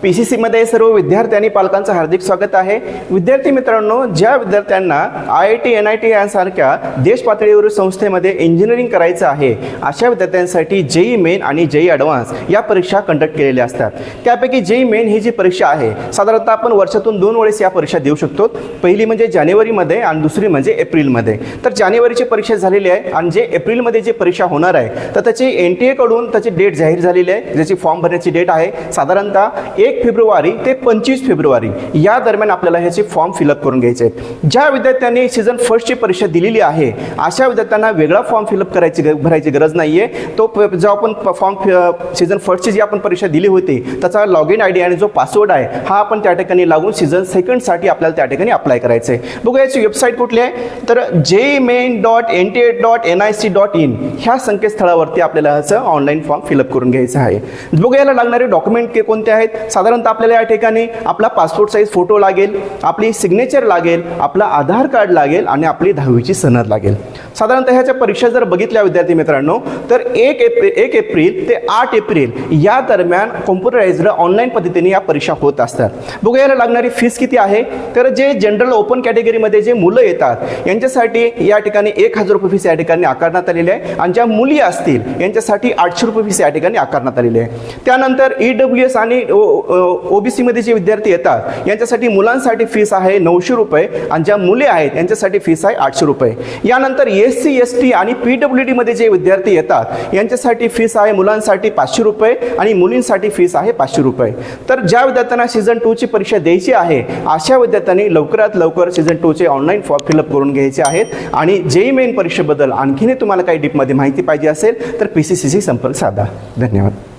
PCC मध्ये सर्व विद्यार्थी आणि पालकांचं हार्दिक स्वागत आहे। विद्यार्थी मित्रांनो, ज्या विद्यार्थ्यांना IIT NIT यांसारख्या देश पातळीवरील संस्थेमध्ये इंजिनिअरिंग करायचं आहे अशा विद्यार्थ्यांसाठी JEE मेन आणि JEE ॲडव्हान्स या परीक्षा कंडक्ट केलेल्या असतात। त्यापैकी JEE मेन ही जी परीक्षा आहे साधारणतः आपण वर्षातून 2 वेळेस या परीक्षा देऊ शकतो। पहिली म्हणजे जानेवारीमध्ये आणि दुसरी म्हणजे एप्रिलमध्ये। तर जानेवारीची परीक्षा झालेली आहे आणि जे एप्रिलमध्ये जी परीक्षा होणार आहे तर त्याची NTA कडून त्याची डेट जाहीर झालेली आहे, ज्याची फॉर्म भरण्याची डेट आहे साधारणतः 1 फेब्रुवारी ते 25 फेब्रुवारी या दरम्यान आपल्याला ह्याचे फॉर्म फिलअप करून घ्यायचे आहेत। ज्या विद्यार्थ्यांनी सीझन फर्स्टची परीक्षा दिलेली आहे अशा विद्यार्थ्यांना वेगळा फॉर्म फिलअप भरायची गरज नाहीये। तो जो आपण फॉर्म सीझन फर्स्टची जी आपण परीक्षा दिली होती त्याचा लॉग इन ID आणि जो पासवर्ड आहे हा आपण त्या ठिकाणी लागून सीझन सेकंडसाठी आपल्याला त्या ठिकाणी अप्लाय करायचं आहे। बघूया याची वेबसाईट कुठली आहे तर jemain.nta.nic.in ह्या संकेतस्थळावरती आपल्याला ह्याचं ऑनलाईन फॉर्म फिलअप करून घ्यायचं आहे। बघूया याला लागणारे डॉक्युमेंट कोणते आहेत। साधारणतः आपल्याला या ठिकाणी आपला पासपोर्ट साईज फोटो लागेल, आपली सिग्नेचर लागेल, आपला आधार कार्ड लागेल आणि आपली 10वीची सनद लागेल। साधारणतः ह्याच्या परीक्षा जर बघितल्या विद्यार्थी मित्रांनो तर 1 एप्रिल ते 8 एप्रिल या दरम्यान कॉम्प्युटराइज्ड ऑनलाईन पद्धतीने या परीक्षा होत असतात। बघूया याला लागणारी फीस किती आहे तर जे जनरल ओपन कॅटेगरीमध्ये जे मुलं येतात यांच्यासाठी या ठिकाणी 1000 रुपये फीस या ठिकाणी आकारण्यात आलेली आहे आणि ज्या मुली असतील यांच्यासाठी 800 रुपये फीस या ठिकाणी आकारण्यात आलेली आहे। त्यानंतर EWS आणि OBC मध्ये जे विद्यार्थी येतात यांच्यासाठी मुलांसाठी फीस आहे 900 रुपये आणि ज्या मुली आहेत यांच्यासाठी फीस आहे 800 रुपये। यानंतर SC ST आणि PWD मध्ये जे विद्यार्थी येतात यांच्यासाठी फीस आहे मुलांसाठी 500 रुपये आणि मुलींसाठी फीस आहे 500 रुपये। तर ज्या विद्यार्थ्यांना सीझन 2 ची परीक्षा द्यायची आहे अशा विद्यार्थ्यांनी लवकरात लवकर सीझन 2 चे ऑनलाईन फॉर्म फिलअप करून घ्यायचे आहेत। आणि JEE मेन परीक्षेबद्दल आणखीन तुम्हाला काही डीपमध्ये माहिती पाहिजे असेल तर PCC शी संपर्क साधा। धन्यवाद।